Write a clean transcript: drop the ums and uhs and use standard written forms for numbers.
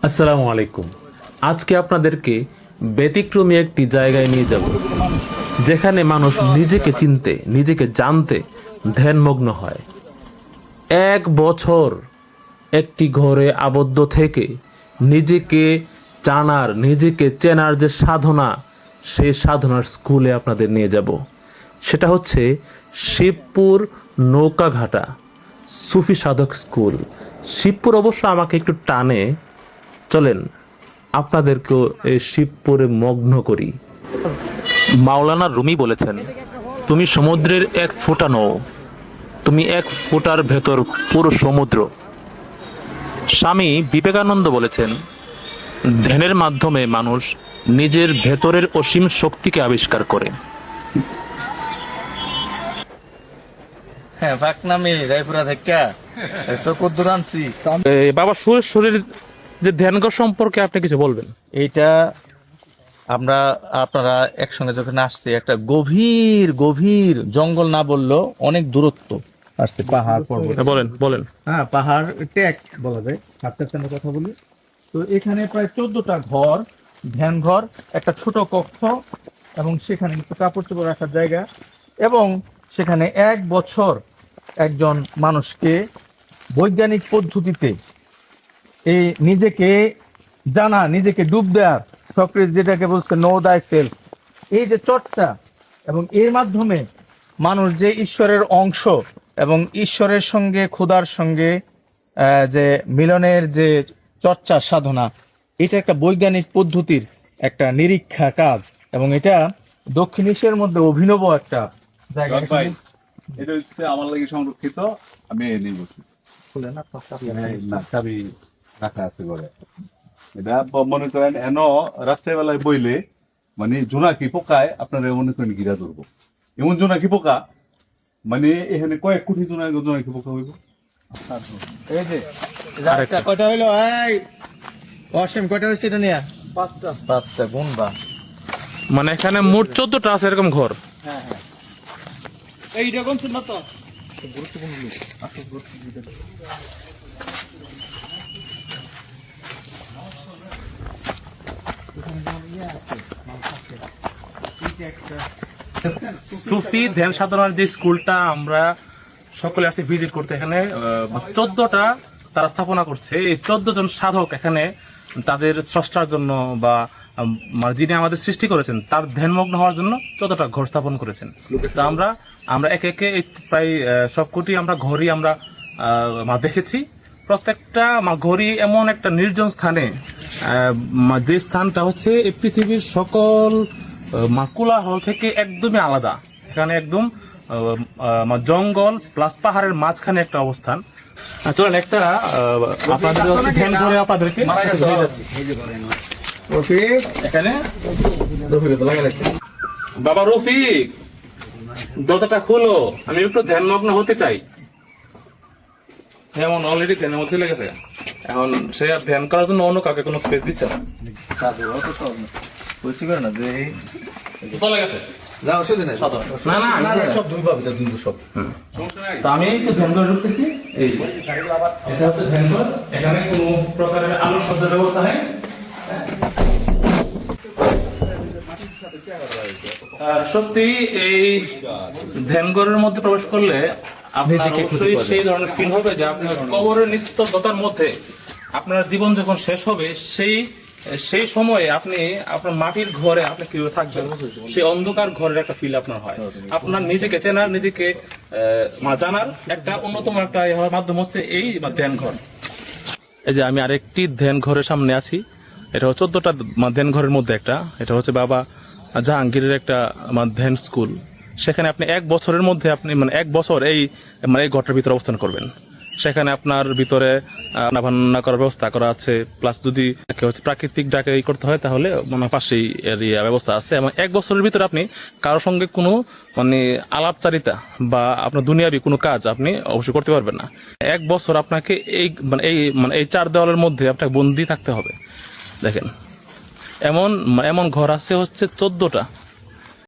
আসসালামু আলাইকুম। আজকে আপনাদেরকে ব্যতিক্রমী একটি জায়গায় নিয়ে যাব, যেখানে মানুষ নিজেকে চিনতে, নিজেকে জানতে ধ্যানমগ্ন হয়। 1 বছর একটি ঘরে আবদ্ধ থেকে নিজেকে জানার, নিজেকে চেনার যে সাধনা, সেই সাধনার স্কুলে আপনাদের নিয়ে যাব। সেটা হচ্ছে শিবপুর নৌকাঘাটা সুফি সাধক স্কুল। শিবপুর অবশ্য আমাকে একটু টানে। চলেন আপনাদেরকেও এই শিবপুরে মগ্ন করি। মাওলানা রুমি বলেছেন, তুমি সমুদ্রের 1 ফোঁটা নও, তুমি 1 ফোঁটার ভেতর পুরো সমুদ্র। স্বামী বিবেকানন্দ বলেছেন, ধ্যানের মাধ্যমে মানুষ নিজের ভেতরের অসীম শক্তিকে আবিষ্কার করে। হ্যাঁ, পাকনামি রায়পুরা থেকে চকুর আনছি। বাবা সুরেশ্বরের যে ধ্যানঘর সম্পর্কে আপনি কিছু বলবেন? এইটা আপনারা একসঙ্গে যখন আসছে, একটা গভীর গভীর জঙ্গল না বললেও অনেক দূরত্ব আসছে, পাহাড় পর্বত। বলেন বলেন। হ্যাঁ, পাহাড় ট্যাক বলা যায়, সাতটার কথা বলি। তো এখানে প্রায় 14টা ঘর, ধ্যান ঘর, একটা ছোট কক্ষ, এবং সেখানে কিছু কাপড় চোপড় রাখার জায়গা, এবং সেখানে 1 বছর একজন মানুষকে বৈজ্ঞানিক পদ্ধতিতে এই নিজেকে জানা, নিজেকে ডুব দেওয়ার, সক্রেটিস যেটাকে বলছে নো দাই সেলফ, এই যে চর্চা, এবং এর মাধ্যমে মানুষ যে ঈশ্বরের অংশ এবং ঈশ্বরের সঙ্গে খোদার সঙ্গে যে মিলনের যে চর্চা সাধনা, এটা একটা বৈজ্ঞানিক পদ্ধতির একটা নিরীক্ষা কাজ, এবং এটা দক্ষিণ এশিয়ার মধ্যে অভিনব একটা জায়গা। এটা হচ্ছে আমার লাগে সংরক্ষিত। আমি নিয়ে বসি না, চাবি রাখা আছে ঘরে। এটা মনে করেন এন রাত্রেবেলায় বইলে মানে জোনাকি পোকায় আপনারা মনে করেন গিরা ধরবো, এমন জোনাকি পোকা, মানে এখানে কয়েক কোটি জোনাকি পোকা হইব। এই যে কয়টা হইলো, এই অসীম কয়টা হয়েছে এটা নিয়ে? পাঁচটা গুনবা। মানে এখানে মোট 14টা আছে এরকম ঘর। সুফি ধ্যান সাধনার যে স্কুলটা আমরা সকলে আছি ভিজিট করতে, এখানে 14টা তারা স্থাপনা করছে। এই 14 জন সাধক এখানে তাদের স্রষ্টার জন্য বা যিনি আমাদের সৃষ্টি করেছেন তার ধ্যানমগ্ন হওয়ার জন্য 14টা ঘর স্থাপন করেছেন। তো আমরা একে একে প্রায় সবকটি আমরা ঘরই আমরা দেখেছি। প্রত্যেকটা ঘরই এমন একটা নির্জন স্থানে, যে স্থানটা হচ্ছে এই পৃথিবীর সকল কোলাহল থেকে একদমই আলাদা। এখানে একদম জঙ্গল প্লাস পাহাড়ের মাঝখানে একটা অবস্থান। চলেন একটা আপনাদের ধ্যান করে আপনাদেরকে এখানে বাবা রফিক, দরজাটা খুলো, আমি একটু ধ্যানমগ্ন হতে চাই। এমন অলরেডি ধ্যানের মধ্যে চলে গেছে, এখন সে আর ধ্যান করার জন্য অন্য কাউকে কোনো স্পেস দিচ্ছে না। চলে গেছে না না, সব দুই পাবে, দুই সব। তো আমি একটু ধ্যান করে ঢুকতেছি। এই এটা হচ্ছে ধ্যান ঘর, এখানে কোনো প্রকারের আলোকসজ্জার ব্যবস্থা নেই। সত্যি এই ধ্যানঘরের মধ্যে প্রবেশ করলে আপনার অবশ্যই সেই ধরনের ফিল হবে যে আপনি কবরের নিস্তব্ধতার মধ্যে আপনার জীবন যখন শেষ হবে, সেই সময়ে আপনি আপনার মাটির ঘরে আপনি কিভাবে থাকবেন, সেই অন্ধকার ঘরের একটা ফিল আপনার হয়। আপনার নিজেকে চেনার, নিজেকে জানার একটা অন্যতম একটা মাধ্যম হচ্ছে এই ধ্যান ঘর। এই যে আমি আরেকটি ধ্যান ঘরের সামনে আছি। এটা হচ্ছে 14টা ধ্যান ঘরের মধ্যে একটা। এটা হচ্ছে বাবা জাহাঙ্গীরের একটা ধ্যান স্কুল। সেখানে আপনি 1 বছরের মধ্যে আপনি 1 বছর এই ঘরটার ভিতরে অবস্থান করবেন। সেখানে আপনার ভিতরে রান্না করার ব্যবস্থা করা আছে, প্লাস যদি প্রাকৃতিক ডাকে করতে হয় তাহলে পাশেই এরিয়া ব্যবস্থা আছে। এবং 1 বছরের ভিতরে আপনি কারোর সঙ্গে কোনো আলাপচারিতা বা আপনার দুনিয়াবি কোনো কাজ আপনি অবশ্যই করতে পারবেন না। 1 বছর আপনাকে এই 4 দেওয়ালের মধ্যে আপনাকে বন্দি থাকতে হবে। দেখেন এমন ঘর আছে হচ্ছে 14টা।